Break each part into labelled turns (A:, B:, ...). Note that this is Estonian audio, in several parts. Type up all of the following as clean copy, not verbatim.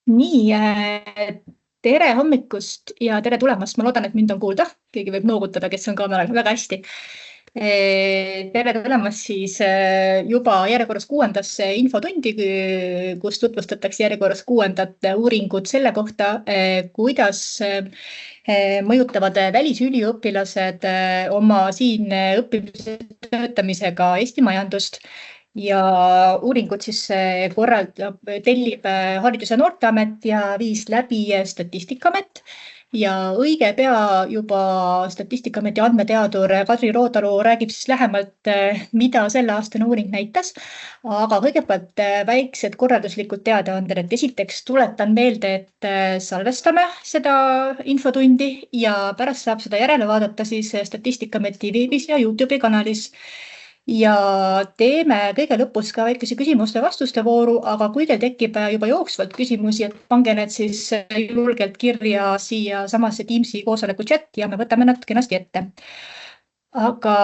A: Nii, tere hommikust ja tere tulemast. Ma loodan, et mind on kuulda. Keegi võib noogutada, kes on kaameraga. Väga hästi. Tere tulemast siis juba järjekorras 6. infotundi, kus tutvustatakse järjekorras 6. uuringut selle kohta, kuidas mõjutavad välisüliõpilased oma siin õppimise töötamisega Eesti majandust. Ja uuringut siis tellib Haridus- ja Noorteamet ja viis läbi Statistikaamet. Ja õige pea juba Statistikaameti andmeteadur Kadri Rootalu räägib siis lähemalt, mida selle aastane uuring näitas. Aga kõigepealt väiksed korralduslikud teadaanded, et esiteks tuletan meelde, et salvestame seda infotundi ja pärast saab seda järele vaadata siis Statistikaameti veebis ja YouTube'i kanalis. Ja teeme kõige lõpus ka väikese küsimuste-vastuste vooru, aga kui teil tekib juba jooksvalt küsimusi, et pange need siis julgelt kirja siia samasse Teamsi koosoleku chati ja me võtame nad kenasti ette. Aga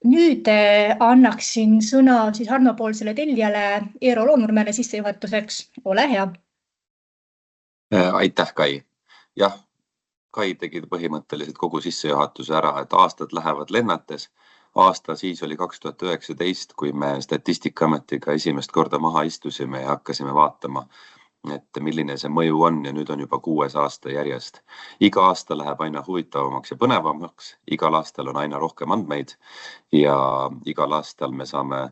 A: nüüd annaksin sõna siis Harno-poolsele tellijale Eero Loonurmele sissejuhatuseks. Ole hea.
B: Aitäh, Kai. Jah, Kai tegi põhimõtteliselt kogu sissejuhatuse ära, et aastad lähevad lennates. Aasta siis oli 2019, kui me Statistikaametiga esimest korda maha istusime ja hakkasime vaatama, et milline see mõju on ja nüüd on juba 6. aasta järjest. Iga aasta läheb aina huvitavamaks ja põnevamaks, igal aastal on aina rohkem andmeid ja igal aastal me saame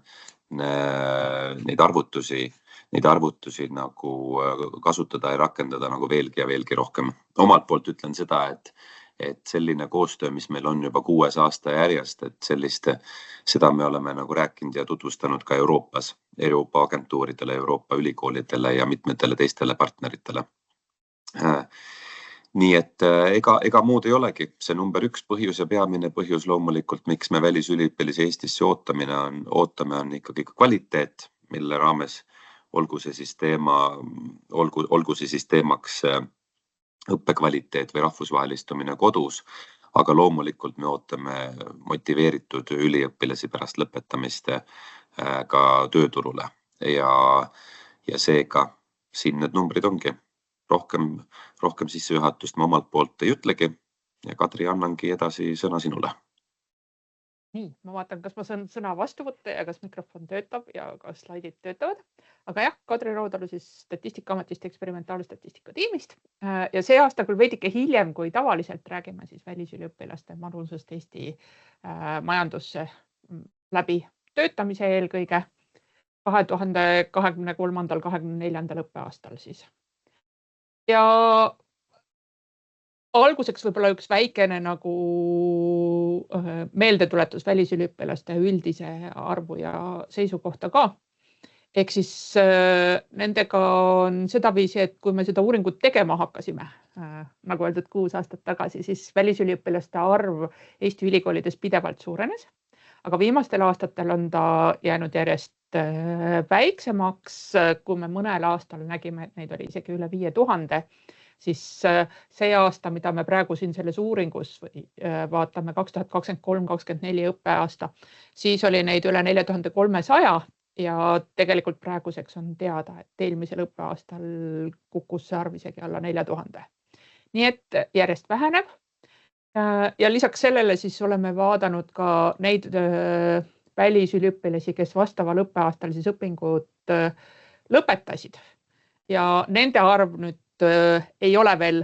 B: neid arvutusi nagu kasutada ja rakendada nagu veelgi ja veelgi rohkem. Omalt poolt ütlen seda, et selline koostöö, mis meil on juba 6. aasta järjest, et seda me oleme nagu rääkinud ja tutvustanud ka Euroopa agentuuridele, Euroopa ülikoolidele ja mitmetele teistele partneritele. Nii et ega muud ei olegi. See number 1 põhjus ja peamine põhjus loomulikult, miks me välisüliõpilasi Eestisse ootame, on ikkagi kvaliteet, mille raames olgu see siis teemaks õppekvaliteet või rahvusvahelistumine kodus, aga loomulikult me ootame motiveeritud üliõpilasi pärast lõpetamist ka tööturule ja seega siin need numbrid ongi. Rohkem sissejuhatust ma omalt poolt ei ütlegi ja Kadri, annangi edasi sõna sinule.
C: Nii, ma vaatan, kas ma saan sõna vastu võtta ja kas mikrofon töötab ja kas slaidid töötavad. Aga jah, Kadri Rootalu siis Statistikaametist eksperimentaalstatistika tiimist. Ja see aasta küll veidike hiljem, kui tavaliselt räägime siis välisüliõpilaste manusest Eesti majandusse läbi töötamise eelkõige 2023-2024 õppeaastal siis. Ja alguseks võib-olla üks väikene nagu meeldetuletus välisüliõpilaste üldise arvu ja seisukohta ka. Ehk siis nendega on sedaviisi, et kui me seda uuringut tegema hakkasime, nagu öeldud 6 aastat tagasi, siis välisüliõpilaste arv Eesti ülikoolides pidevalt suurenes. Aga viimastel aastatel on ta jäänud järjest väiksemaks, kui me mõnel aastal nägime, et neid oli isegi üle 5000, siis see aasta, mida me praegu siin selles uuringus vaatame 2023-2024 õppeaasta, siis oli neid üle 4300 ja tegelikult praeguseks on teada, et eelmisel õppeaastal kukkus see arv isegi alla 4000. Nii et järjest väheneb. Ja lisaks sellele siis oleme vaadanud ka neid välisüliõpilasi, kes vastaval õppeaastal siis õpingud lõpetasid. Ja nende arv nüüd ei ole veel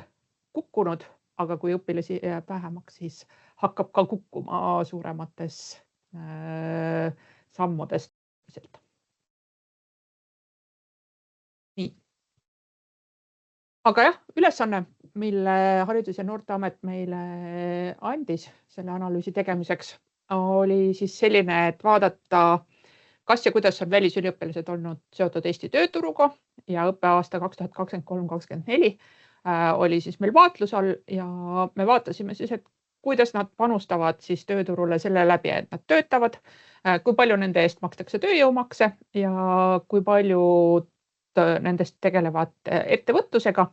C: kukkunud, aga kui õpilasi jääb vähemaks, siis hakkab ka kukkuma suuremates sammudest. Nii. Aga jah, ülesanne, mille Haridus- ja Noorteamet meile andis selle analüüsi tegemiseks, oli siis selline, et vaadata, kas ja kuidas on välisüliõpilased olnud seotud Eesti tööturuga ja õppeaasta 2023-2024 oli siis meil vaatlusel ja me vaatasime siis, et kuidas nad panustavad siis tööturule selle läbi, et nad töötavad, kui palju nende eest makstakse tööjõumakse ja kui palju nendest tegelevad ettevõtlusega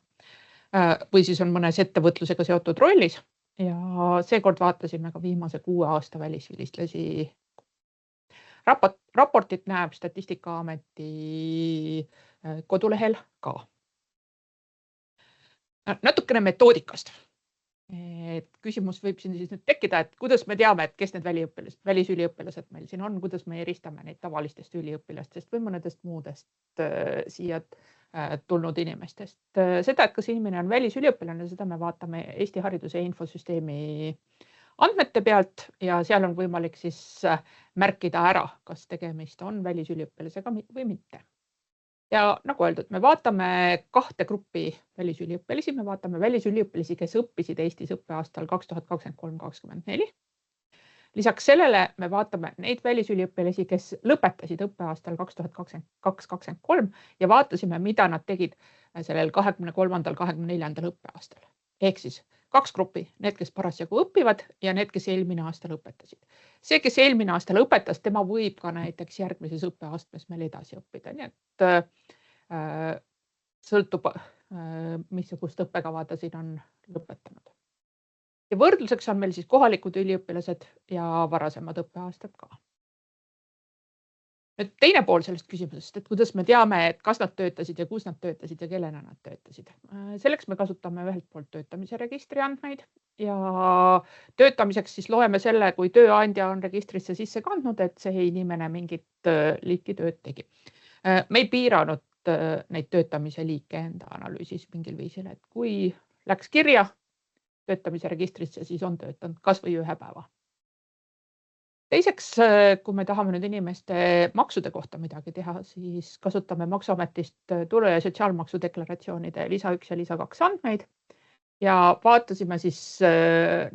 C: või siis on mõnes ettevõtlusega seotud rollis. Ja seekord vaatasime ka viimase 6 aasta välisüliõpilasi. Raportit näeb Statistikaameti kodulehel ka. Natukene metoodikast. Et küsimus võib siin siis nüüd tekkida, et kuidas me teame, et kes need välisüliõpilased meil siin on, kuidas me eristame neid tavalistest üliõpilastest või mõnedest muudest siia tulnud inimestest. Seda, et kas inimene on välisüliõpilane, seda me vaatame Eesti Hariduse Infosüsteemi andmete pealt ja seal on võimalik siis märkida ära, kas tegemist on välisüliõpilasega või mitte. Ja nagu öeldud, me vaatame kahte gruppi välisüliõpilasi. Me vaatame välisüliõpilasi, kes õppisid Eestis õppeaastal 2023-2024. Lisaks sellele me vaatame neid välisüliõpilasi, kes lõpetasid õppeaastal 2022-2023 ja vaatasime, mida nad tegid sellel 23-24 õppeaastal. Ehk siis kaks gruppi, need, kes parasjagu õpivad ja need, kes eelmine aasta lõpetasid. See, kes eelmine aasta lõpetas, tema võib ka näiteks järgmises õppeastmes meil edasi õppida. Nii et sõltub, missugust õppekava ta siin on lõpetanud. Ja võrdluseks on meil siis kohalikud üliõpilased ja varasemad õppeaastad ka. Nüüd teine pool sellest küsimusest, et kuidas me teame, et kas nad töötasid ja kus nad töötasid ja kellena nad töötasid. Selleks me kasutame ühelt poolt töötamise registri andmeid ja töötamiseks siis loeme selle, kui tööandja on registrisse sisse kandnud, et see inimene mingit liiki tööd tegi. Me ei piiranud neid töötamise liike enda analüüsis mingil viisil, et kui läks kirja töötamise registrisse, siis on töötanud kas või ühe päeva. Teiseks, kui me tahame nüüd inimeste maksude kohta midagi teha, siis kasutame Maksuametist tulu- ja sotsiaalmaksu deklaratsioonide lisa 1 ja lisa 2 andmeid ja vaatasime siis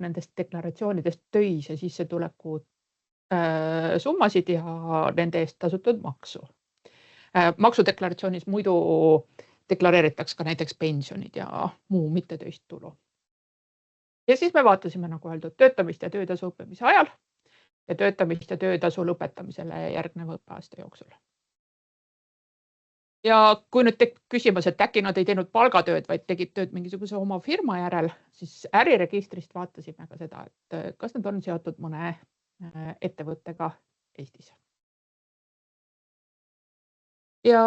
C: nendest deklaratsioonidest töise sissetuleku summasid ja nende eest tasutud maksu. Maksudeklaratsioonis muidu deklareeritakse ka näiteks pensionid ja muu mittetöist tulu. Ja siis me vaatasime, nagu öeldud, töötamist ja töötasu õppimise ajal ja töötamist ja töötasu lõpetamisele järgneva õppeaasta jooksul. Ja kui nüüd küsimus, et äkki nad ei teinud palgatööd, vaid tegid tööd mingisuguse oma firma järel, siis äriregistrist vaatasime ka seda, et kas nad on seotud mõne ettevõttega Eestis. Ja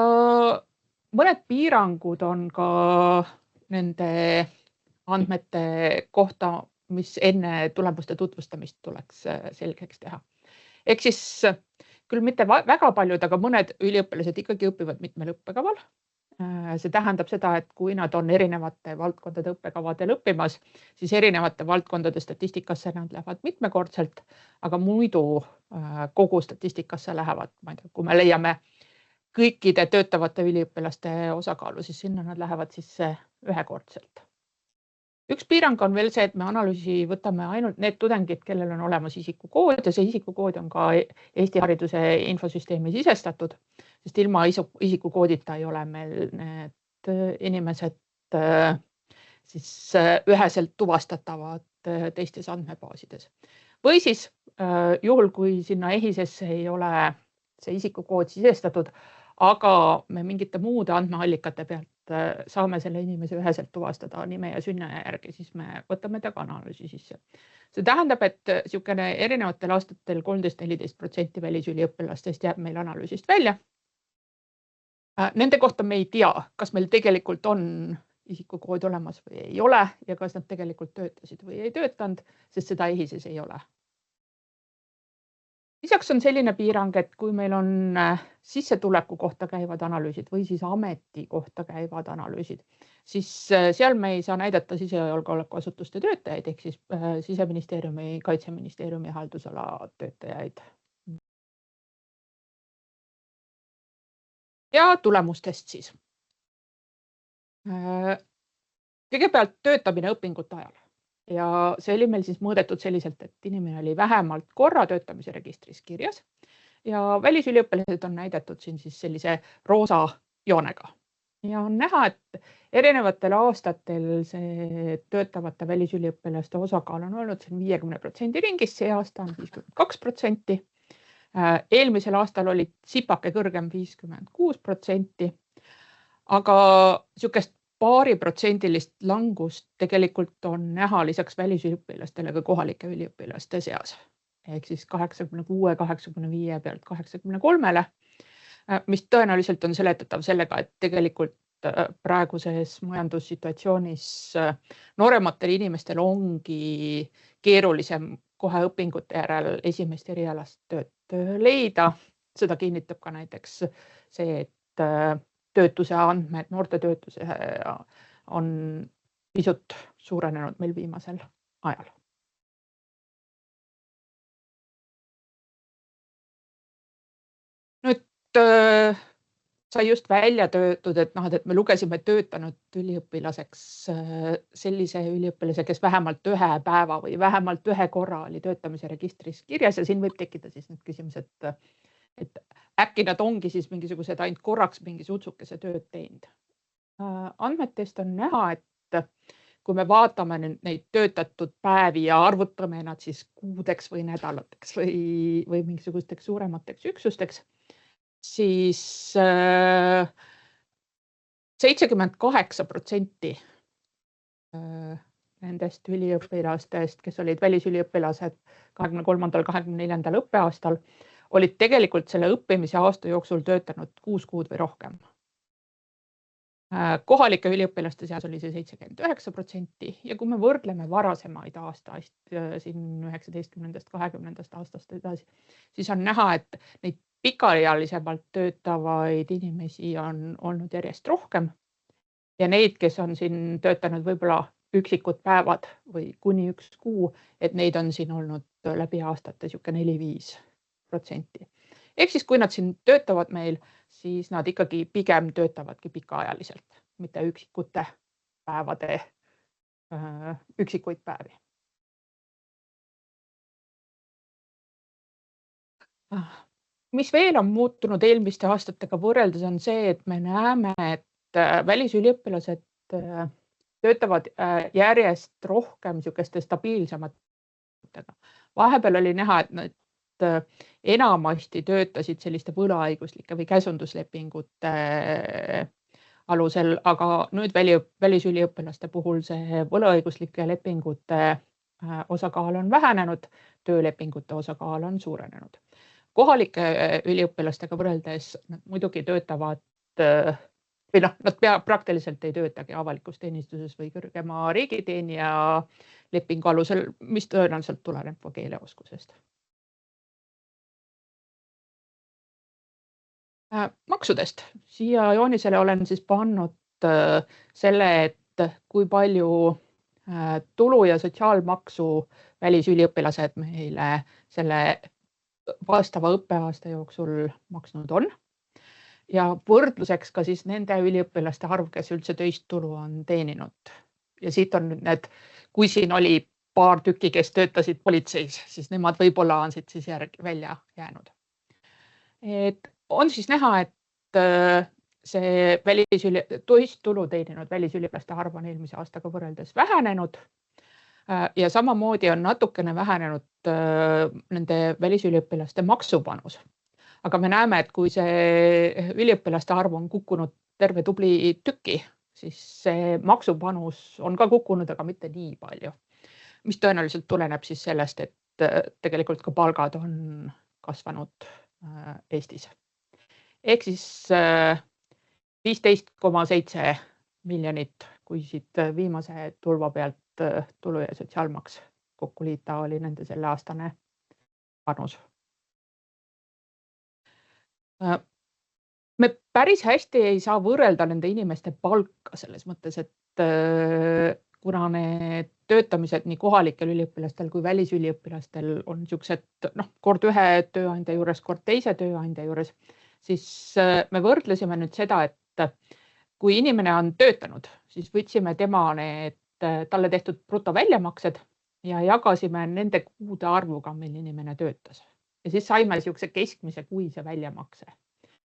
C: mõned piirangud on ka nende andmete kohta, mis enne tulemuste tutvustamist tuleks selgeks teha. Ehk siis küll mitte väga paljud, aga mõned üliõpilased ikkagi õpivad mitmel õppekaval. See tähendab seda, et kui nad on erinevate valdkondade õppekavadel õppimas, siis erinevate valdkondade statistikasse nad lähevad mitmekordselt, aga muidu kogu statistikasse lähevad, ma ei tea, kui me leiame kõikide töötavate üliõpilaste osakaalu, siis sinna nad lähevad sisse ühekordselt. Üks piirang on veel see, et me analüüsi võtame ainult need tudengid, kellel on olemas isikukood ja see isikukood on ka Eesti Hariduse Infosüsteemi sisestatud, sest ilma isikukoodita ei ole meil need inimesed siis üheselt tuvastatavad teistes andmebaasides. Või siis juhul, kui sinna EHIS-esse ei ole see isikukood sisestatud, aga me mingite muude andmeallikate pealt saame selle inimese üheselt tuvastada nime ja sünniaja järgi, siis me võtame ta ka analüüsi sisse. See tähendab, et niisugune erinevatel aastatel 13-14% välisüliõpilastest jääb meil analüüsist välja. Nende kohta me ei tea, kas meil tegelikult on isikukood olemas või ei ole ja kas nad tegelikult töötasid või ei töötanud, sest seda EHIS-es ei ole. Lisaks on selline piirang, et kui meil on sissetuleku kohta käivad analüüsid või siis ameti kohta käivad analüüsid, siis seal me ei saa näidata sisejulgeolekuasutuste töötajaid ehk siis Siseministeeriumi, Kaitseministeeriumi haldusala töötajaid. Ja tulemustest siis. Kõigepealt töötamine õpingute ajal. Ja see oli meil siis mõõdetud selliselt, et inimene oli vähemalt korra töötamise registris kirjas ja välisüliõpilased on näidatud siin siis sellise roosa joonega. Ja on näha, et erinevatel aastatel see töötavate välisüliõpilaste osakaal on olnud 50% ringis, see aasta on 52%. Eelmisel aastal oli sipake kõrgem 56%, aga niisugust paariprotsendilist langust tegelikult on näha lisaks välisüliõpilastele ka kohalike üliõpilaste seas. Ehk siis 86-85 pealt 83-le, mis tõenäoliselt on seletatav sellega, et tegelikult praeguses majandussituatsioonis noorematel inimestel ongi keerulisem kohe õpingute järel esimest erialast tööd leida. Seda kinnitab ka näiteks see, et töötuse andmed, noorte töötuse on pisut suurenenud meil viimasel ajal. Nüüd sai just välja töötud, et me lugesime töötanud üliõpilaseks sellise üliõpilase, kes vähemalt ühe päeva või vähemalt ühe korra oli töötamise registris kirjas ja siin võib tekkida siis need küsimused, et äkki nad ongi siis mingisugused ainult korraks mingi sutsukese tööd teinud. Andmetest on näha, et kui me vaatame neid töötatud päevi ja arvutame nad siis kuudeks või nädalateks või mingisugusteks suuremateks üksusteks, siis 78% nendest üliõpilastest, kes olid välisüliõpilased 23-24 õppeaastal, olid tegelikult selle õppimise aasta jooksul töötanud 6 kuud või rohkem. Kohalike üliõpilaste seas oli see 79% ja kui me võrdleme varasemaid aastaid siin 19-20 aastast edasi, siis on näha, et neid pikaealisemalt töötavaid inimesi on olnud järjest rohkem ja neid, kes on siin töötanud võib-olla üksikud päevad või kuni 1 kuu, et neid on siin olnud läbi aastate 4-5%. Ehk siis, kui nad siin töötavad meil, siis nad ikkagi pigem töötavadki pikaajaliselt, mitte üksikute päevade, üksikuid päevi. Mis veel on muutunud eelmiste aastatega võrreldes on see, et me näeme, et välisüliõpilased töötavad järjest rohkem niisuguste stabiilsematega. Vahepeal oli näha, et nad enamasti töötasid selliste võlaõiguslike või käsunduslepingute alusel, aga nüüd välisüliõpilaste puhul see võlaõiguslike lepingute osakaal on vähenenud, töölepingute osakaal on suurenenud. Kohalike üliõpilastega võrreldes nad muidugi töötavad või nad praktiliselt ei töötagi avalikus teenistuses või kõrgema riigiteenija lepingu alusel, mis tõenäoliselt tuleneb ka keeleoskusest. Maksudest. Siia joonisele olen siis pannud selle, et kui palju tulu- ja sotsiaalmaksu välisüliõpilased meile selle vastava õppeaasta jooksul maksnud on. Ja võrdluseks ka siis nende üliõpilaste arv, kes üldse töist tulu on teeninud. Ja siit on nüüd need, kui siin oli paar tükki, kes töötasid politseis, siis nemad võib-olla on siit siis välja jäänud. Et on siis näha, et see töist tulu teeninud välisüliõpilaste arv on eelmise aastaga võrreldes vähenenud ja samamoodi on natukene vähenenud nende välisüliõpilaste maksupanus. Aga me näeme, et kui see üliõpilaste arv on kukkunud terve tubli tüki, siis see maksupanus on ka kukkunud, aga mitte nii palju. Mis tõenäoliselt tuleneb siis sellest, et tegelikult ka palgad on kasvanud Eestis. Ehk siis 15,7 miljonit, kui siit viimase tulva pealt tulu- ja sotsiaalmaks kokku liita, oli nende selle aastane panus. Me päris hästi ei saa võrrelda nende inimeste palka selles mõttes, et kuna need töötamised nii kohalikel üliõpilastel kui välisüliõpilastel on niisugused kord ühe tööandja juures, kord teise tööandja juures, siis me võrdlesime nüüd seda, et kui inimene on töötanud, siis võtsime tema need talle tehtud brutoväljamaksed ja jagasime nende kuude arvuga, mil inimene töötas. Ja siis saime niisuguse keskmise kuise väljamakse.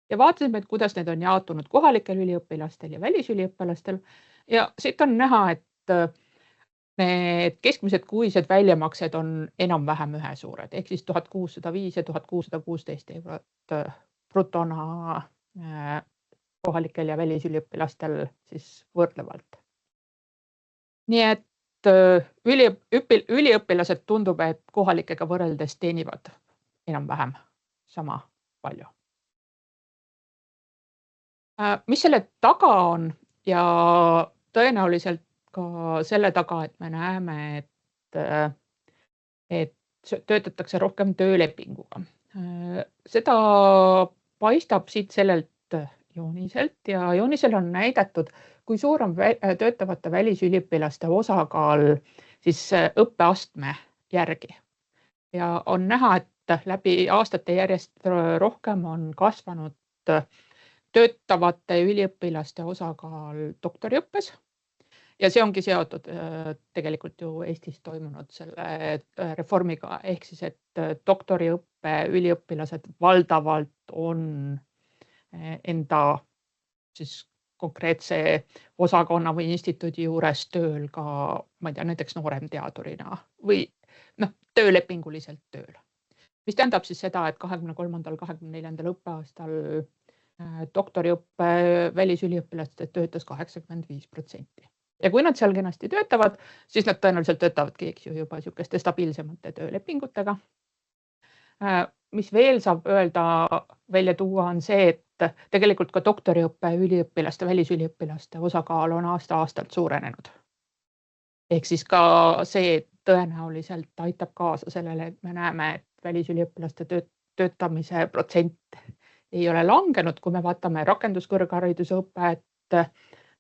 C: Ja vaatasime, et kuidas need on jaotunud kohalikel üliõpilastel ja välisüliõpilastel. Ja siit on näha, et need keskmised kuised väljamaksed on enam-vähem ühesuured, ehk siis 1605 ja 1616 eurot brutona kohalikel ja välisüliõpilastel siis võrdlevalt. Nii et üliõpilased tundub, et kohalikega võrreldes teenivad enam-vähem sama palju. Mis selle taga on ja tõenäoliselt ka selle taga, et me näeme, et töötatakse rohkem töölepinguga. Seda paistab siit sellelt jooniselt ja joonisel on näidatud, kui suur on töötavate välisüliõpilaste osakaal siis õppeastme järgi. Ja on näha, et läbi aastate järjest rohkem on kasvanud töötavate üliõpilaste osakaal doktoriõppes. Ja see ongi seotud tegelikult ju Eestis toimunud selle reformiga, ehk siis, et doktoriõppe üliõpilased valdavalt on enda siis konkreetse osakonna või instituudi juures tööl ka, ma ei tea, näiteks nooremteadurina või töölepinguliselt tööl. Mis tähendab siis seda, et 23-24 õppeaastal doktoriõppe välisüliõpilaste töötas 85%. Ja kui nad seal kenasti töötavad, siis nad tõenäoliselt töötavadki juba niisuguste stabiilsemate töölepingutega. Mis veel saab öelda, välja tuua on see, et tegelikult ka doktoriõppe üliõpilaste, välisüliõpilaste osakaal on aasta-aastalt suurenenud. Ehk siis ka see tõenäoliselt aitab kaasa sellele, et me näeme, et välisüliõpilaste töötamise protsent ei ole langenud, kui me vaatame rakenduskõrghariduse õpet,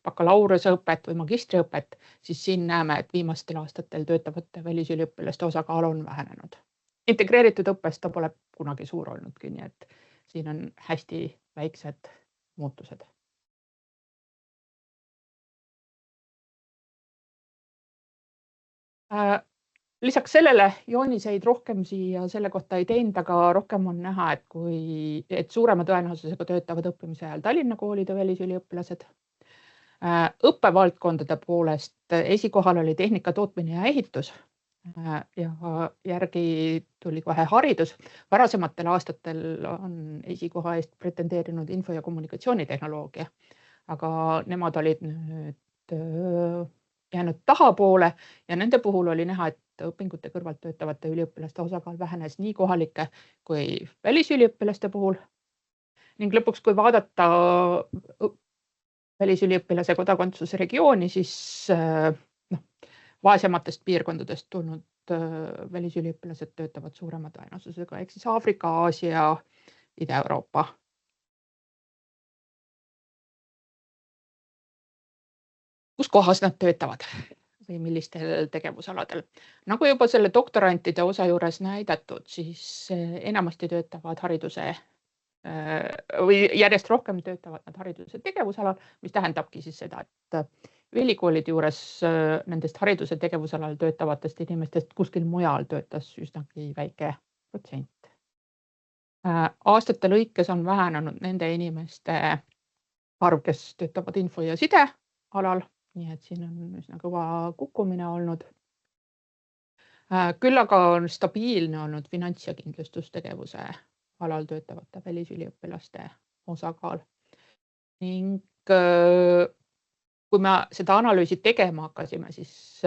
C: bakalaureuseõpet või magistriõpet, siis siin näeme, et viimastel aastatel töötavate välisüliõpilaste osakaal on vähenenud. Integreeritud õppes ta pole kunagi suur olnudki, nii et siin on hästi väiksed muutused. Lisaks sellele jooniseid rohkem siia selle kohta ei teinud, aga rohkem on näha, et suurema tõenäosusega töötavad õppimise ajal Tallinna koolide välisüliõpilased. Õppevaldkondade poolest esikohal oli tehnika, tootmine ja ehitus ja järgi tuli kohe haridus. Varasematel aastatel on esikoha eest pretendeerinud info- ja kommunikatsioonitehnoloogia, aga nemad olid nüüd jäänud tahapoole ja nende puhul oli näha, et õpingute kõrvalt töötavate üliõpilaste osakaal vähenes nii kohalike kui välisüliõpilaste puhul. Ning lõpuks, kui vaadata välisüliõpilase kodakondsuse regiooni, siis vaesematest piirkondadest tulnud välisüliõpilased töötavad suurema tõenäosusega, ehk siis Aafrika, Aasia, Ida-Euroopa. Kus kohas nad töötavad või millistel tegevusaladel? Nagu juba selle doktorantide osa juures näidatud, siis enamasti töötavad hariduse või järjest rohkem töötavad nad hariduse tegevusalal, mis tähendabki siis seda, et ülikoolide juures nendest hariduse tegevusalal töötavatest inimestest kuskil mujal töötas üsnagi väike protsent. Aastate lõikes on vähenenud nende inimeste arv, kes töötavad info- ja sidealal, nii et siin on üsna kõva kukkumine olnud. Küll aga on stabiilne olnud finants- ja kindlustustegevuse alal töötavate välisüliõpilaste osakaal. Ning kui me seda analüüsi tegema hakkasime, siis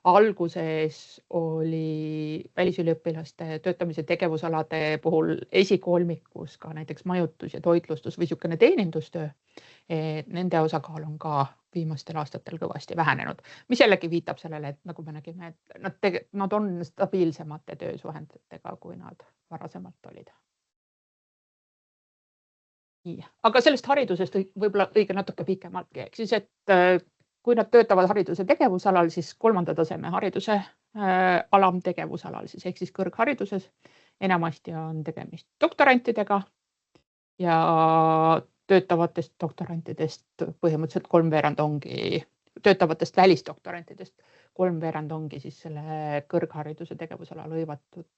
C: alguses oli välisüliõpilaste töötamise tegevusalade puhul esikolmikus ka näiteks majutus ja toitlustus või niisugune teenindustöö. Nende osakaal on ka viimastel aastatel kõvasti vähenenud, mis jällegi viitab sellele, et nagu me nägime, et nad on stabiilsemate töösuhenditega, kui nad varasemalt olid. Aga sellest haridusest võib-olla õige natuke pikemaltki, ehk siis, et kui nad töötavad hariduse tegevusalal, siis 3. taseme hariduse alamtegevusalal, siis ehk siis kõrghariduses enamasti on tegemist doktorantidega ja töötavatest doktorantidest põhimõtteliselt 3/4 ongi, töötavatest välisdoktorantidest 3/4 ongi siis selle kõrghariduse tegevusalal hõivatud,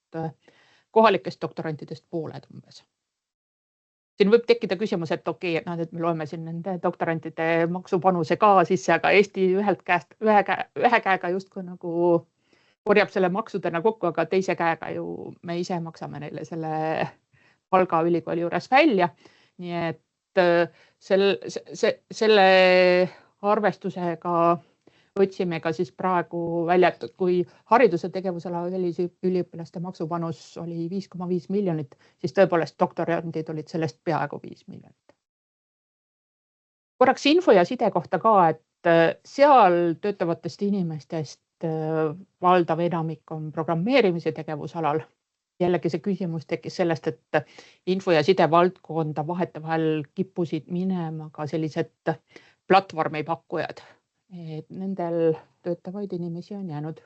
C: kohalikest doktorantidest pooled umbes. Siin võib tekkida küsimus, et okei, et me loeme siin nende doktorantide maksupanuse ka sisse, aga Eesti ühe käega justkui nagu korjab selle maksudena kokku, aga teise käega ju me ise maksame neile selle palga ülikooli juures välja. Nii et selle arvestusega võtsime ka siis praegu välja, et kui hariduse tegevusala välisüliõpilaste maksupanus oli 5,5 miljonit, siis tõepoolest doktorandid olid sellest peaaegu 5 miljonit. Korraks info ja side kohta ka, et seal töötavatest inimestest valdav enamik on programmeerimise tegevusalal. Jällegi see küsimus tekkis sellest, et info ja side valdkonda vahetevahel kippusid minema ka sellised platvormipakkujad. Et nendel töötavaid inimesi on jäänud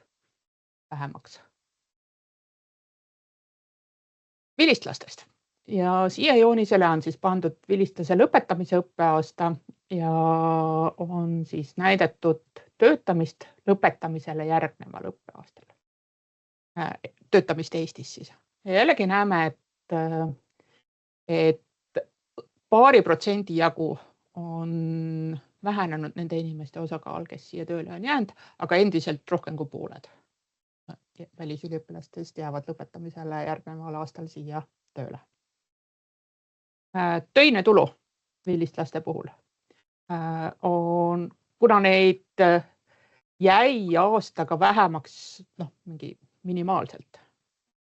C: vähemaks. Vilistlastest. Ja siia joonisele on siis pandud vilistlase lõpetamise õppeaasta ja on siis näidatud töötamist lõpetamisele järgneval õppeaastal. Töötamist Eestis siis. Ja jällegi näeme, et paari protsendi jagu on vähenenud nende inimeste osakaal, kes siia tööle on jäänud, aga endiselt rohkem kui pooled välisüliõpilastest jäävad lõpetamisele järgneval aastal siia tööle. Töine tulu vilistlaste puhul on, kuna neid jäi aastaga vähemaks mingi minimaalselt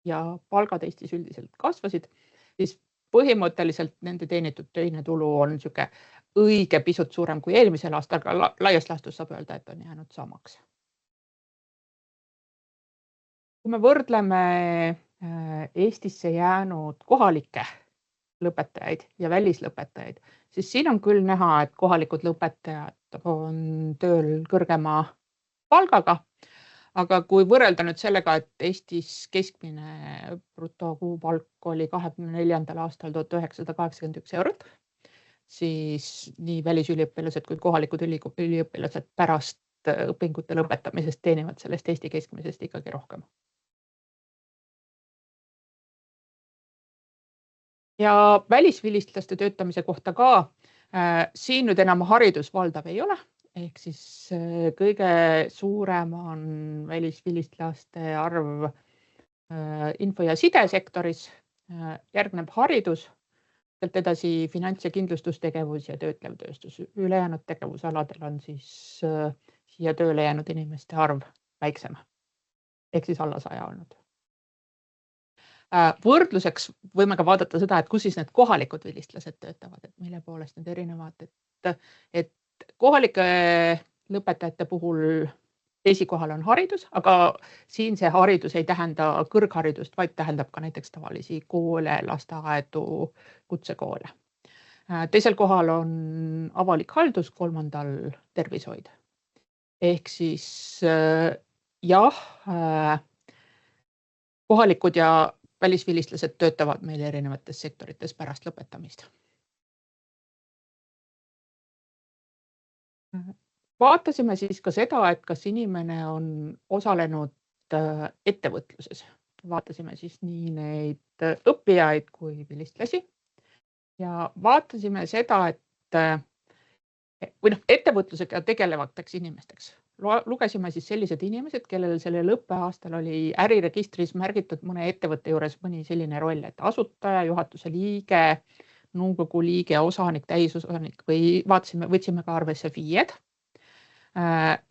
C: ja palgad Eestis üldiselt kasvasid, siis põhimõtteliselt nende teenitud töine tulu on niisugune õige pisut suurem kui eelmisel aastal, aga laias laastus saab öelda, et on jäänud samaks. Kui me võrdleme Eestisse jäänud kohalikke lõpetajaid ja välislõpetajaid, siis siin on küll näha, et kohalikud lõpetajad on tööl kõrgema palgaga, aga kui võrrelda nüüd sellega, et Eestis keskmine brutokuupalk oli 24. aastal 1981 eurot, siis nii välisüliõpilased kui kohalikud üliõpilased pärast õpingute lõpetamisest teenivad sellest Eesti keskmisest ikkagi rohkem. Ja välisvilistlaste töötamise kohta ka, siin nüüd enam haridus valdav ei ole, ehk siis kõige suurem on välisvilistlaste arv info- ja sidesektoris, järgneb haridus, sealt edasi finants- ja kindlustustegevus ja töötlev tööstus. Ülejäänud tegevusaladel on siis siia tööle jäänud inimeste arv väiksem, ehk siis alla 100 olnud. Võrdluseks võime ka vaadata seda, et kus siis need kohalikud vilistlased töötavad, et mille poolest need erinevad, et kohalike lõpetajate puhul esikohal on haridus, aga siin see haridus ei tähenda kõrgharidust, vaid tähendab ka näiteks tavalisi koole, lasteaedu, kutsekoole. Teisel kohal on avalik haldus, kolmandal tervishoid. Ehk siis jah, kohalikud ja välisvilistlased töötavad meil erinevates sektorites pärast lõpetamist. Vaatasime siis ka seda, et kas inimene on osalenud ettevõtluses. Vaatasime siis nii neid õppijaid kui vilistlasi ja vaatasime seda, et ettevõtlusega tegelevateks inimesteks. Lugesime siis sellised inimesed, kellel sellel õppeaastal oli äriregistris märgitud mõne ettevõtte juures mõni selline roll, et asutaja, juhatuse liige, nõukogu liige, osanik, täisosanik või võtsime ka arvesse FIE-d.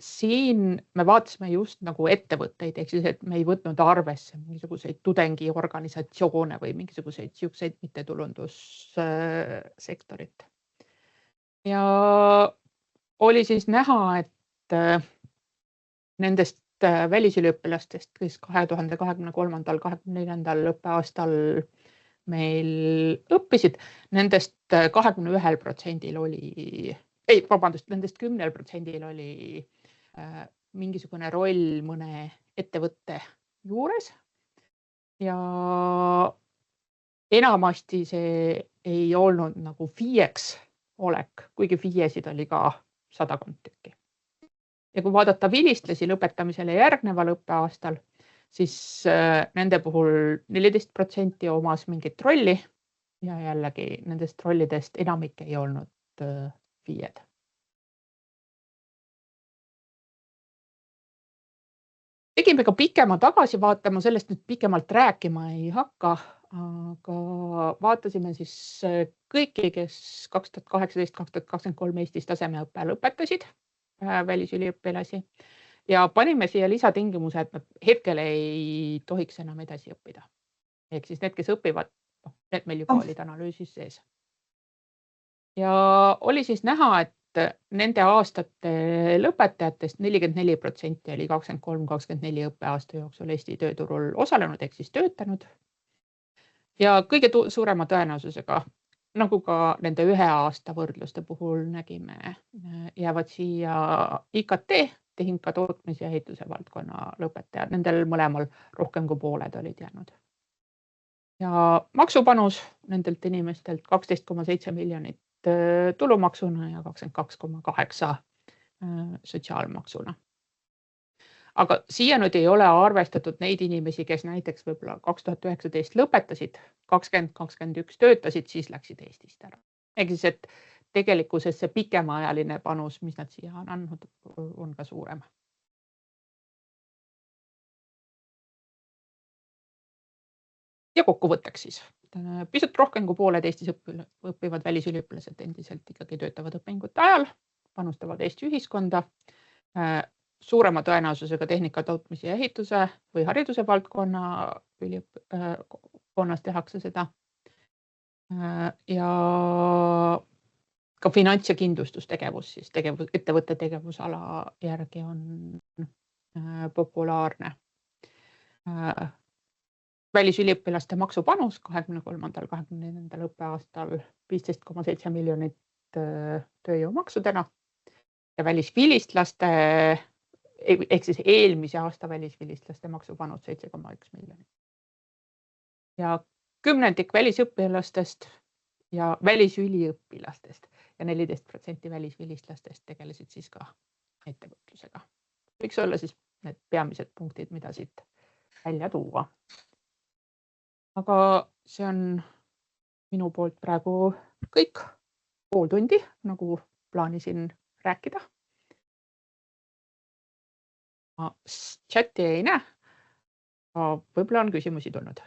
C: Siin me vaatasime just nagu ettevõtteid, ehk siis, et me ei võtnud arvesse mingisuguseid tudengiorganisatsioone või mingisuguseid siukseid mittetulundussektorit. Ja oli siis näha, et nendest välisüliõpilastest, kes 2023-2024 õppeaastal meil õppisid, nendest 21% oli, nendest 10% oli mingisugune roll mõne ettevõtte juures ja enamasti see ei olnud nagu FIE-ks olek, kuigi FIE-sid oli ka 100 tükki. Ja kui vaadata vilistlasi lõpetamisele järgneval õppeaastal, siis nende puhul 14% omas mingit rolli ja jällegi nendest rollidest enamik ei olnud FIE-d. Tegime ka pikema tagasivaate, ma sellest nüüd pikemalt rääkima ei hakka, aga vaatasime siis kõiki, kes 2018-2023 Eestis tasemeõppe lõpetasid, välisüliõpilasi ja panime siia lisatingimuse, et nad hetkel ei tohiks enam edasi õppida. Ehk siis need, kes õpivad, need meil juba olid analüüsis sees. ja oli siis näha, et nende aastate lõpetajatest 44% oli 23-24 õppeaasta jooksul Eesti tööturul osalenud ehk siis töötanud. Ja kõige suurema tõenäosusega, nagu ka nende ühe aasta võrdluste puhul nägime, jäävad siia IKT, tehnika, tootmise ja ehituse valdkonna lõpetajad. Nendel mõlemal rohkem kui pooled olid jäänud. Ja maksupanus nendelt inimestelt 12,7 miljonit tulumaksuna ja 22,8 sotsiaalmaksuna. Aga siia nüüd ei ole arvestatud neid inimesi, kes näiteks võib-olla 2019 lõpetasid, 2021 töötasid, siis läksid Eestist ära. Ehk siis, et tegelikkuses see pikemaajaline panus, mis nad siia on andnud, on ka suurem. Ja kokkuvõtteks siis. Pisut rohkem kui pooled Eestis õppivad välisüliõpilased endiselt ikkagi töötavad õpingute ajal, panustavad Eesti ühiskonda, suurema tõenäosusega tehnika, tootmise ja ehituse või hariduse valdkonnas tehakse seda. Ja ka finants- ja kindlustustegevus, siis ettevõtte tegevusala järgi on populaarne. Välisüliõpilaste maksupanus 23-24 õppeaastal 15,7 miljonit tööjõumaksudena ja välisvilistlaste ehk siis eelmise aasta välisvilistlaste maksupanus 7,1 miljonit. Ja 10% välisõpilastest ja välisüliõpilastest ja 14% välisvilistlastest tegelesid siis ka ettevõtlusega. Võiks olla siis need peamised punktid, mida siit välja tuua. Aga see on minu poolt praegu kõik, pool tundi, nagu plaanisin rääkida. Ma chati ei näe, võib-olla on küsimusi tulnud.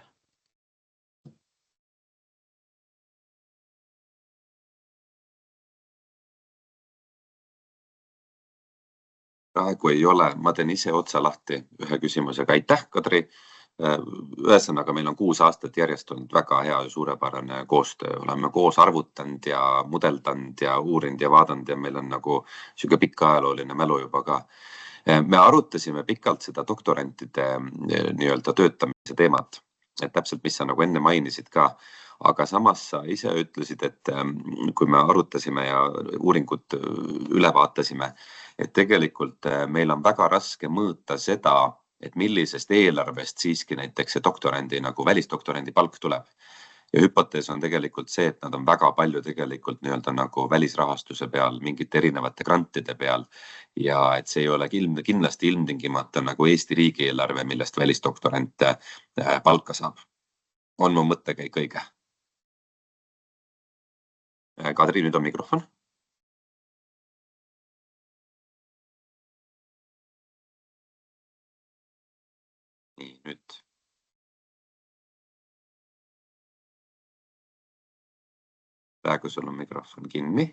B: Praegu ei ole, ma teen ise otsa lahti ühe küsimusega. Aitäh, Kadri! Ühesõnaga, meil on 6 aastat järjest olnud väga hea ja suurepärane koostöö. Oleme koos arvutanud ja mudeldanud ja uurinud ja vaadanud ja meil on nagu siuke pikka ajalooline mälu juba ka. Me arutasime pikalt seda doktorantide nii-öelda töötamise teemat, et täpselt, mis sa nagu enne mainisid ka. Aga samas sa ise ütlesid, et kui me arutasime ja uuringut üle vaatasime, et tegelikult meil on väga raske mõõta seda, et millisest eelarvest siiski näiteks see doktorandi nagu välisdoktorandi palk tuleb. Ja hüpotees on tegelikult see, et nad on väga palju tegelikult nii-öelda nagu välisrahastuse peal, mingite erinevate grantide peal ja et see ei ole kindlasti ilmtingimata nagu Eesti riigieelarve, millest välisdoktorante palka saab. On mu mõttekäik õige? Kadri, nüüd on mikrofon. Nii, nüüd. Praegu sul on mikrofon kinni.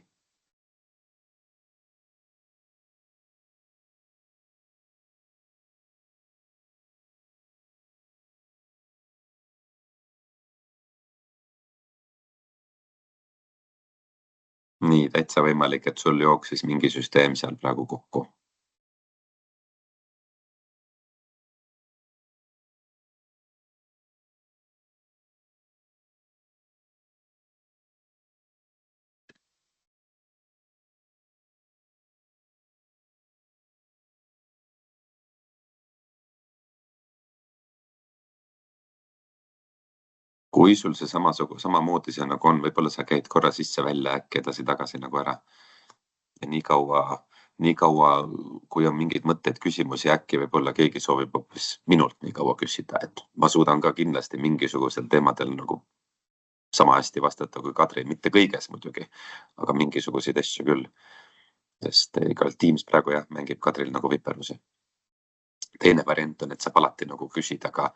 B: Nii, täitsa võimalik, et sul jooksis mingi süsteem seal praegu kokku. Kui sul see samamoodi see nagu on, võib-olla sa käid korra sisse välja äkki edasi-tagasi nagu ära. Ja nii kaua, kui on mingid mõtted, küsimusi, äkki võib-olla keegi soovib hoopis minult nii kaua küsida, et ma suudan ka kindlasti mingisugusel teemadel nagu sama hästi vastata kui Kadri, mitte kõiges muidugi, aga mingisuguseid asju küll. Sest igal Teams praegu jah, mängib Kadril nagu viperusi. Teine variant on, et saab alati nagu küsida ka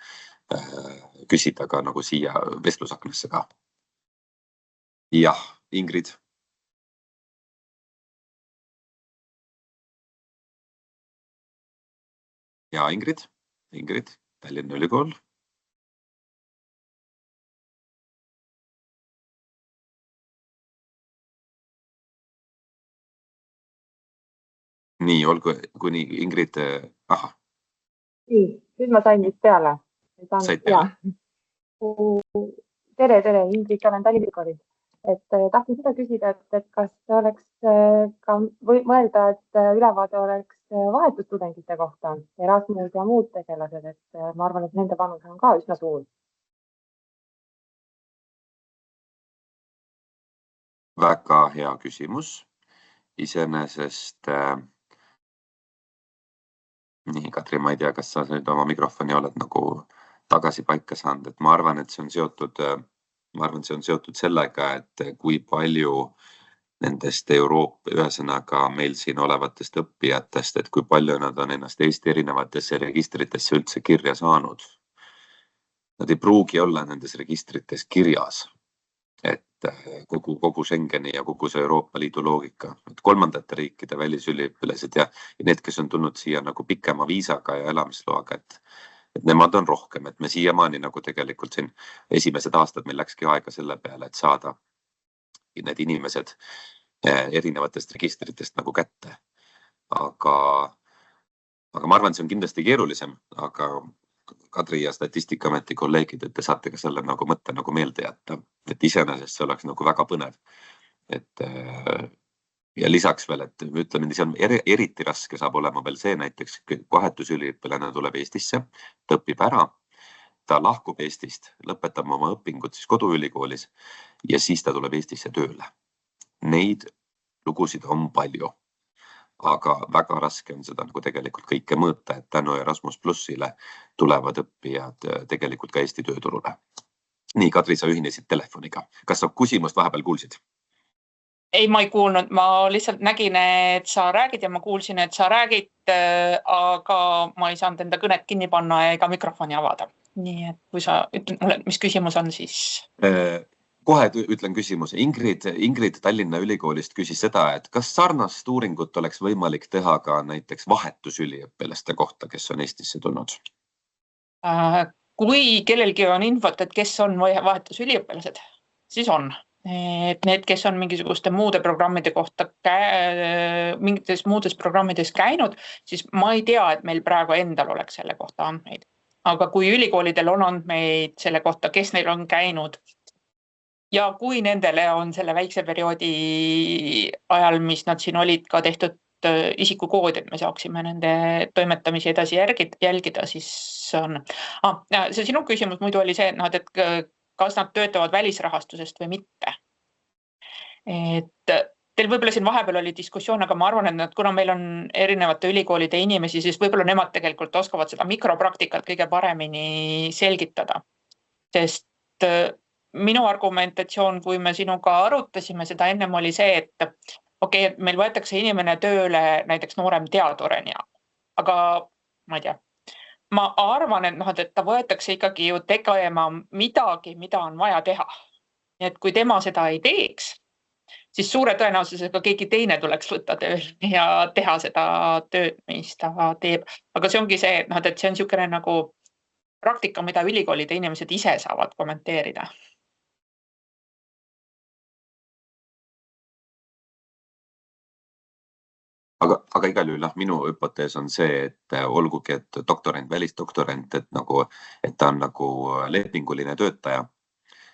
B: nagu siia vestlusaknasse ka. Jah, Ingrid. Ja, Ingrid, Tallinna Ülikool. Nii, olgu, kuni Ingrid, aha.
D: Nii, nüüd ma sain vist peale.
B: Said peale.
D: Tere, Ingrid, olen Tallinna Ülikoolist. Tahtsin seda küsida, et kas oleks ka mõelda, et ülevaade oleks vahetustudengite kohta, Erasmus ja muud tegelased, et ma arvan, et nende panus on ka üsna suur.
B: Väga hea küsimus. Iseenesest, nii Katri, ma ei tea, kas sa nüüd oma mikrofoni oled nagu tagasi paika saanud, et ma arvan, et see on seotud sellega, et kui palju nendest ühesõnaga meil siin olevatest õppijatest, et kui palju nad on ennast Eesti erinevatesse registritesse üldse kirja saanud. Nad ei pruugi olla nendes registrites kirjas, et kogu Schengeni ja kogu see Euroopa Liidu loogika, et kolmandate riikide välisüliõpilased ja need, kes on tulnud siia nagu pikema viisaga ja elamisloaga, et nemad on rohkem, et me siiamaani nagu tegelikult siin esimesed aastad meil läkski aega selle peale, et saada need inimesed erinevatest registritest nagu kätte. Aga ma arvan, see on kindlasti keerulisem, aga Kadri ja Statistikaameti kolleegid, et te saate ka selle nagu mõtte nagu meelde jätta, et iseenesest see oleks nagu väga põnev. Ja lisaks veel, et ütleme, see on eriti raske saab olema veel see näiteks, vahetusüliõpilane tuleb Eestisse, ta õpib ära, ta lahkub Eestist, lõpetab oma õpingud siis koduülikoolis ja siis ta tuleb Eestisse tööle. Neid lugusid on palju, aga väga raske on seda nagu tegelikult kõike mõõta, et tänu Erasmus Plussile tulevad õppijad tegelikult ka Eesti tööturule. Nii, Kadri, sa ühinesid telefoniga. Kas sa küsimust vahepeal kuulsid?
C: Ei, ma ei kuulnud. Ma lihtsalt nägin, et sa räägid ja ma kuulsin, et sa räägid, aga ma ei saanud enda kõnet kinni panna ega mikrofoni avada. Nii, et kui sa ütled mulle, mis küsimus on, siis...
B: Kohe ütlen küsimuse. Ingrid Tallinna Ülikoolist küsis seda, et kas sarnast uuringut oleks võimalik teha ka näiteks vahetusüliõpilaste kohta, kes on Eestisse tulnud?
C: Kui kellelgi on infot, et kes on vahetusüliõpilased, siis on. Et need, kes on mingisuguste muude programmide kohta mingites muudes programmides käinud, siis ma ei tea, et meil praegu endal oleks selle kohta andmeid. Aga kui ülikoolidel on andmeid selle kohta, kes neil on käinud, ja kui nendele on selle väikse perioodi ajal, mis nad siin olid, ka tehtud isikukood, et me saaksime nende toimetamisi edasi jälgida, siis on... See sinu küsimus muidu oli see, et kas nad töötavad välisrahastusest või mitte. Teil võib-olla siin vahepeal oli diskussioon, aga ma arvan, et kuna meil on erinevate ülikoolide inimesi, siis võib-olla nemad tegelikult oskavad seda mikropraktikat kõige paremini selgitada. Sest minu argumentatsioon, kui me sinuga arutasime seda ennem, oli see, et meil võetakse inimene tööle näiteks noorem teadureni, aga ma ei tea, ma arvan, et ta võetakse ikkagi ju tegema midagi, mida on vaja teha. Et kui tema seda ei teeks, siis suure tõenäosusega keegi teine tuleks võtta tööl ja teha seda tööd, mis ta teeb. Aga see ongi see, et see on niisugune nagu praktika, mida ülikoolide inimesed ise saavad kommenteerida.
B: Aga igal juhul minu hüpotees on see, et olgugi, et doktorant, välisdoktorant, et ta on nagu lepinguline töötaja,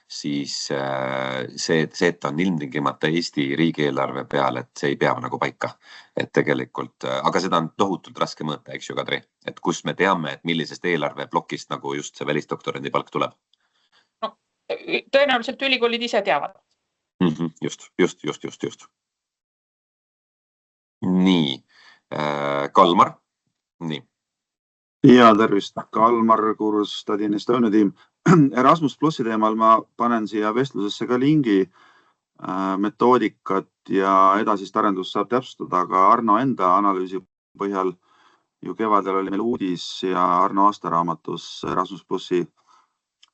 B: siis see, et ta on ilmtingimata Eesti riigieelarve peal, et see ei pea nagu paika. Et tegelikult, aga seda on tohutult raske mõõta, eks ju, Kadri? Et kus me teame, et millisest eelarveplokist nagu just see välisdoktorandi palk tuleb?
C: No, tõenäoliselt ülikoolid ise teavad.
B: Just. Nii, Kalmar. Nii.
E: Ja tervist, Kalmar Kurus, Study in Estonia tiim. Erasmus Plussi teemal ma panen siia vestlusesse ka lingi metoodikat ja edasist arendust saab täpsustada, aga Arno enda analüüsi põhjal ju kevadel oli meil uudis ja Arno aastaraamatus Erasmus Plussi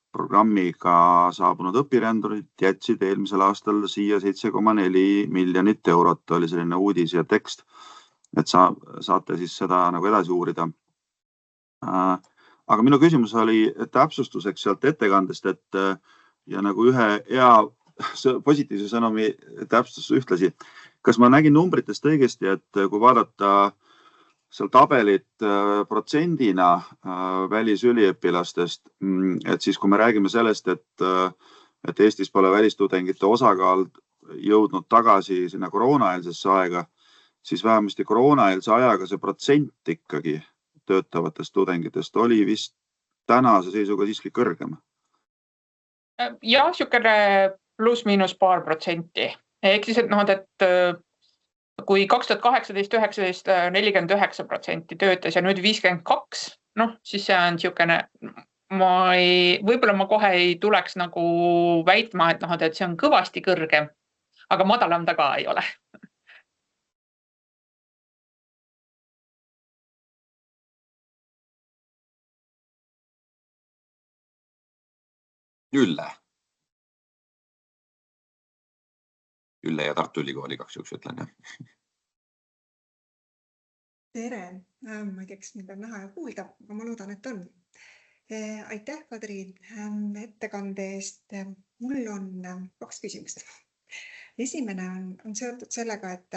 E: programmiga saabunud õpirändurid jätsid eelmisel aastal siia 7,4 miljonit eurot, oli selline uudis ja tekst, et saate siis seda nagu edasi uurida. Aga minu küsimus oli täpsustuseks sealt ettekandest, et ja nagu ühe hea positiivse sõnumi täpsustus ühtlasi. Kas ma nägin numbritest õigesti, et kui vaadata seal tabelit protsendina välisüliõpilastest, et siis kui me räägime sellest, et Eestis pole välistudengite osakaal jõudnud tagasi sinna koroonaeelsesse aega, siis vähemasti koroonaeelse ajaga see protsent ikkagi töötavatest tudengitest oli vist tänase seisuga siiski kõrgem.
C: Jah, siukene pluss-miinus paar protsenti. Ehk siis, et kui 2018-19 49% töötas ja nüüd 52%, siis see on siukene, võib-olla ma kohe ei tuleks nagu väitma, et see on kõvasti kõrgem, aga madalam ta ka ei ole.
B: Ülle ja Tartu Ülikooli kaks juks ütlen, jah.
F: Tere, ma ei tea, kas mind on näha ja kuulda, aga ma loodan, et on. Aitäh, Kadri, ettekande eest. Mul on kaks küsimust. Esimene on seotud sellega, et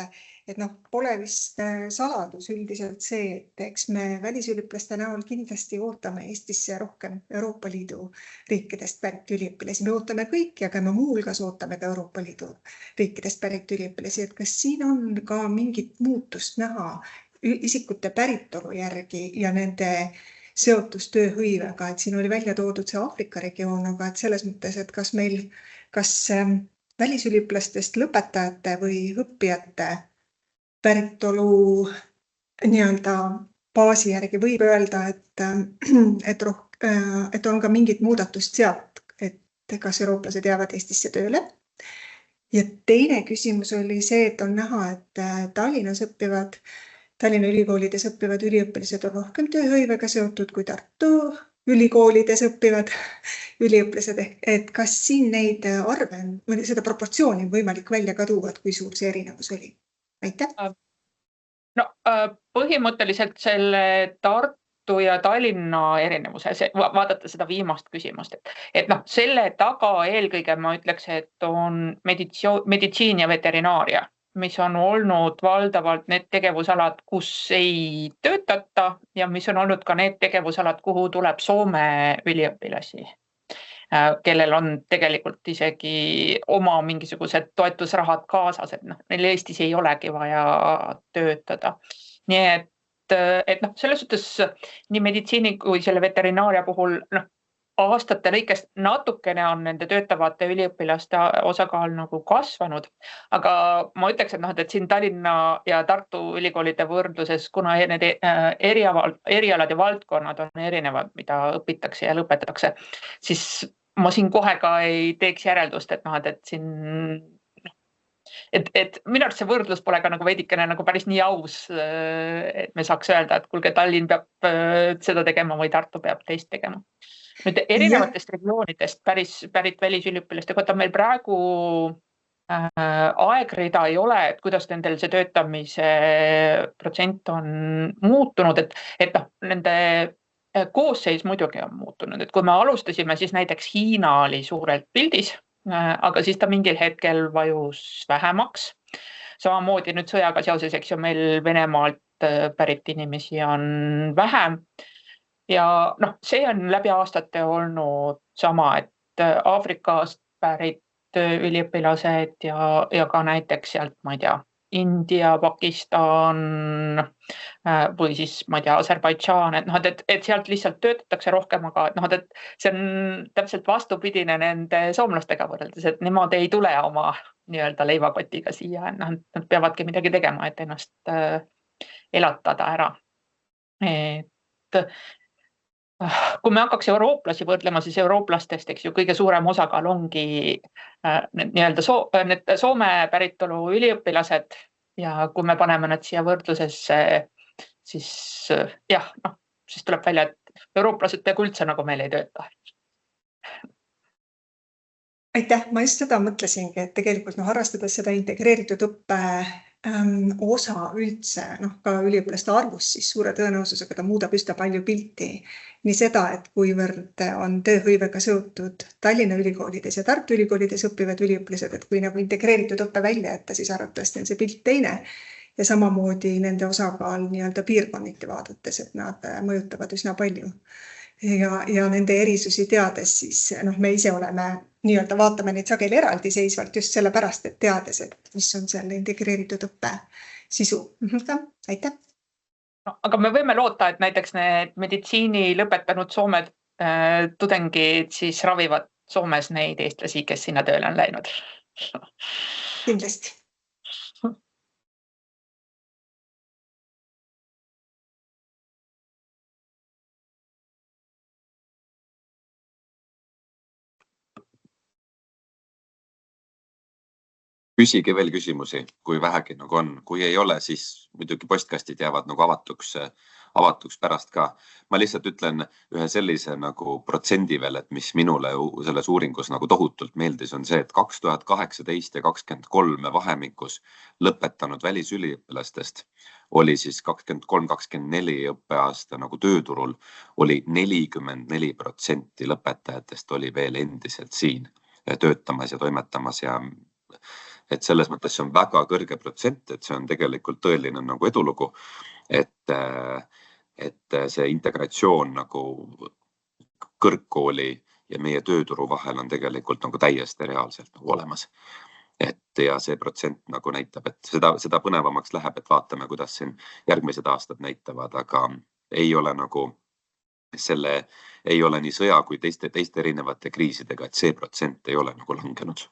F: pole vist saladus üldiselt see, et eks me välisüliõpilaste näol kindlasti ootame Eestisse rohkem Euroopa Liidu riikidest pärit üliõpilasi. Me ootame kõiki, aga me muu hulgas ootame ka Euroopa Liidu riikidest pärit üliõpilasi. Et kas siin on ka mingit muutust näha isikute päritolu järgi ja nende seotus tööhõivega, et siin oli välja toodud see Aafrika regioon, aga et selles mõttes, et kas välisüliõpilastest lõpetajate või õppijate päritolu nii-öelda baasi järgi võib öelda, et on ka mingit muudatust sealt, et kas eurooplased jäävad Eestisse tööle. Ja teine küsimus oli see, et on näha, et Tallinna ülikoolides õppivad üliõpilased on rohkem tööhõivega seotud kui Tartu ülikoolides õppivad üliõpilased, et kas siin neid arve või seda proportsiooni on võimalik välja ka tuua, et kui suur see erinevus oli? Aitäh!
C: Põhimõtteliselt selle Tartu ja Tallinna erinevuse, vaadata seda viimast küsimust, et selle taga eelkõige ma ütleks, et on meditsiin ja veterinaaria, mis on olnud valdavalt need tegevusalad, kus ei töötata ja mis on olnud ka need tegevusalad, kuhu tuleb Soome üliõpilasi, kellel on tegelikult isegi oma mingisugused toetusrahad kaasas, et neil Eestis ei olegi vaja töötada. Nii et selles suhtes nii meditsiini kui selle veterinaaria puhul aastate lõikest natukene on nende töötavate üliõpilaste osakaal nagu kasvanud, aga ma ütleks, et siin Tallinna ja Tartu ülikoolide võrdluses, kuna need erialad ja valdkonnad on erinevad, mida õpitakse ja lõpetatakse, siis ma siin kohe ka ei teeks järeldust, et siin minu arust see võrdlus pole ka nagu veidikene nagu päris nii aus, et me saaks öelda, et kuulge, Tallinn peab seda tegema või Tartu peab teist tegema. Nüüd erinevatest regioonidest pärit välisüliõpilaste kohta meil praegu aegrida ei ole, et kuidas nendel see töötamise protsent on muutunud, et nende koosseis muidugi on muutunud, et kui me alustasime, siis näiteks Hiina oli suurelt pildis, aga siis ta mingil hetkel vajus vähemaks. Samamoodi nüüd sõjaga seoses, eks ju, meil Venemaalt pärit inimesi on vähem. Ja see on läbi aastate olnud sama, et Aafrikast pärit üliõpilased ja ka näiteks sealt, ma ei tea, India, Pakistan või siis, ma ei tea, Aserbaidžaan, et sealt lihtsalt töötatakse rohkem, aga et see on täpselt vastupidine nende soomlastega võrreldes, et nemad ei tule oma nii-öelda leivakotiga siia, nad peavadki midagi tegema, et ennast elatada ära. Et kui me hakkaks eurooplasi võrdlema, siis eurooplastest, eks ju, kõige suurem osakaal ongi nii-öelda Soome päritolu üliõpilased ja kui me paneme nad siia võrdlusesse, siis jah, siis tuleb välja, et eurooplased peaaegu üldse nagu meil ei tööta.
F: Aitäh, ma just seda mõtlesingi, et tegelikult harrastades seda integreeritud õppe osa üldse, ka üliõpilaste arvus, siis suure tõenäosusega ta muudab üsna palju pilti. Nii seda, et kuivõrd on tööhõivega seotud Tallinna ülikoolides ja Tartu ülikoolides õppivad üliõpilased, et kui nagu integreeritud õppe välja jätta, siis arvatavasti on see pilt teine. ja samamoodi nende osakaal nii-öelda piirkonniti vaadates, et nad mõjutavad üsna palju. Ja nende erisusi teades, siis me ise oleme nii-öelda vaatame neid sageli eraldiseisvalt just sellepärast, et teades, et mis on seal integreeritud õppe sisu. Aitäh!
C: No, aga me võime loota, et näiteks need meditsiini lõpetanud Soome tudengid siis ravivad Soomes neid eestlasi, kes sinna tööle on läinud.
F: Kindlasti.
B: Küsige veel küsimusi, kui vähegi nagu on. Kui ei ole, siis muidugi postkastid jäävad nagu avatuks pärast ka. Ma lihtsalt ütlen ühe sellise nagu protsendi veel, et mis minule selles uuringus nagu tohutult meeldis, on see, et 2018 ja 2023 vahemikus lõpetanud välisüliõpilastest oli siis 23-24 õppeaasta nagu tööturul, oli 44% lõpetajatest oli veel endiselt siin töötamas ja toimetamas ja et selles mõttes see on väga kõrge protsent, et see on tegelikult tõeline nagu edulugu, et see integratsioon nagu kõrgkooli ja meie tööturu vahel on tegelikult nagu täiesti reaalselt nagu olemas. Ja see protsent nagu näitab, et seda põnevamaks läheb, et vaatame, kuidas siin järgmised aastad näitavad, aga ei ole nii sõja kui teiste erinevate kriisidega, et see protsent ei ole nagu langenud.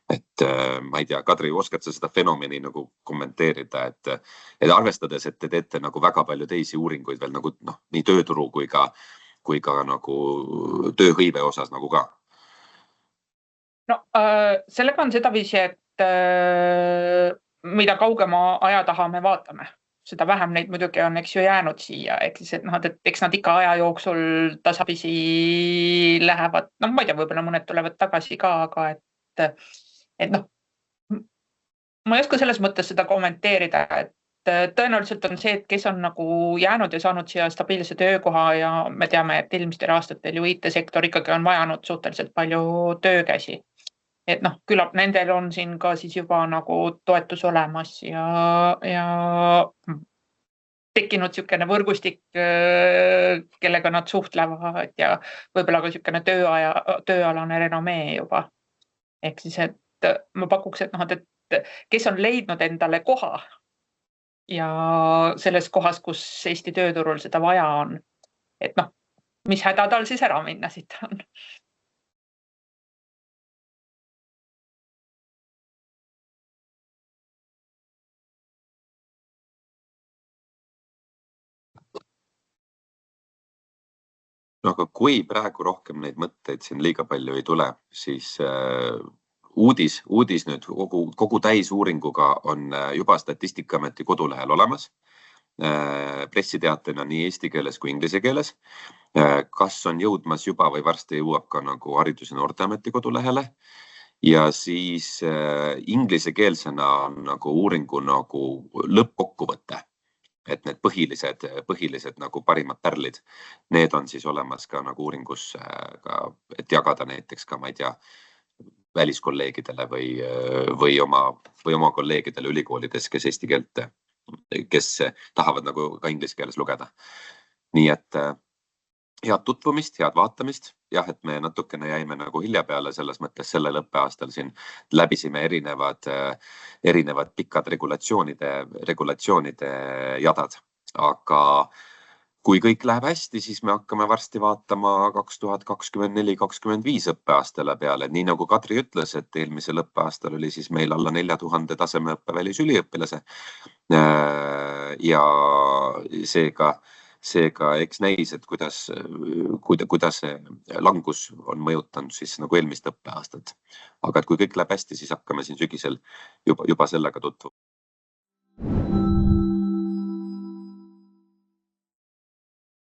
B: Et ma ei tea, Kadri, oskad sa seda fenomeni nagu kommenteerida, et arvestades, et te teete nagu väga palju teisi uuringuid veel nagu nii tööturu kui ka nagu tööhõive osas nagu ka?
C: No sellega on seda viisi, et mida kaugema aja taha me vaatame, seda vähem neid muidugi on eks ju jäänud siia, eks nad ikka aja jooksul tasapisi lähevad, ma ei tea, võib-olla mõned tulevad tagasi ka, aga ma ei oska selles mõttes seda kommenteerida, et tõenäoliselt on see, et kes on nagu jäänud ja saanud siia stabiilse töökoha ja me teame, et eelmistel aastatel ju IT-sektor ikkagi on vajanud suhteliselt palju töökäsi. Et küllap nendel on siin ka siis juba nagu toetus olemas ja tekkinud niisugune võrgustik, kellega nad suhtlevad ja võib-olla ka niisugune tööalane renomee juba. Ehk siis, et ma pakuks, et kes on leidnud endale koha ja selles kohas, kus Eesti tööturul seda vaja on, et mis häda tal siis ära minna siit on.
B: Aga kui praegu rohkem neid mõtteid siin liiga palju ei tule, siis uudis nüüd kogu täisuuringuga on juba Statistikaameti kodulehel olemas. Pressiteatena nii eesti keeles kui inglise keeles. Kas on jõudmas juba või varsti jõuab ka nagu Haridus- ja Noorteameti kodulehele. Ja siis inglisekeelsena on nagu uuringu nagu lõppkokkuvõte. Et need põhilised nagu parimad pärlid, need on siis olemas ka nagu uuringus, et jagada näiteks ka, ma ei tea, väliskolleegidele või oma kolleegidele ülikoolides, kes eesti keelt, kes tahavad nagu ka inglise keeles lugeda. Nii et head tutvumist, head vaatamist. Jah, et me natukene jäime nagu hilja peale selles mõttes sellel õppeaastal siin läbisime erinevad pikad regulatsioonide jadad. Aga kui kõik läheb hästi, siis me hakkame varsti vaatama 2024-2025 õppeaastale peale. Nii nagu Kadri ütles, et eelmisel õppeaastal oli siis meil alla 4000 tasemeõppe välisüliõpilase. Ja seega eks näis, et kuidas see langus on mõjutanud siis nagu eelmist õppeaastat. Aga et kui kõik läheb hästi, siis hakkame siin sügisel juba sellega tutvuma.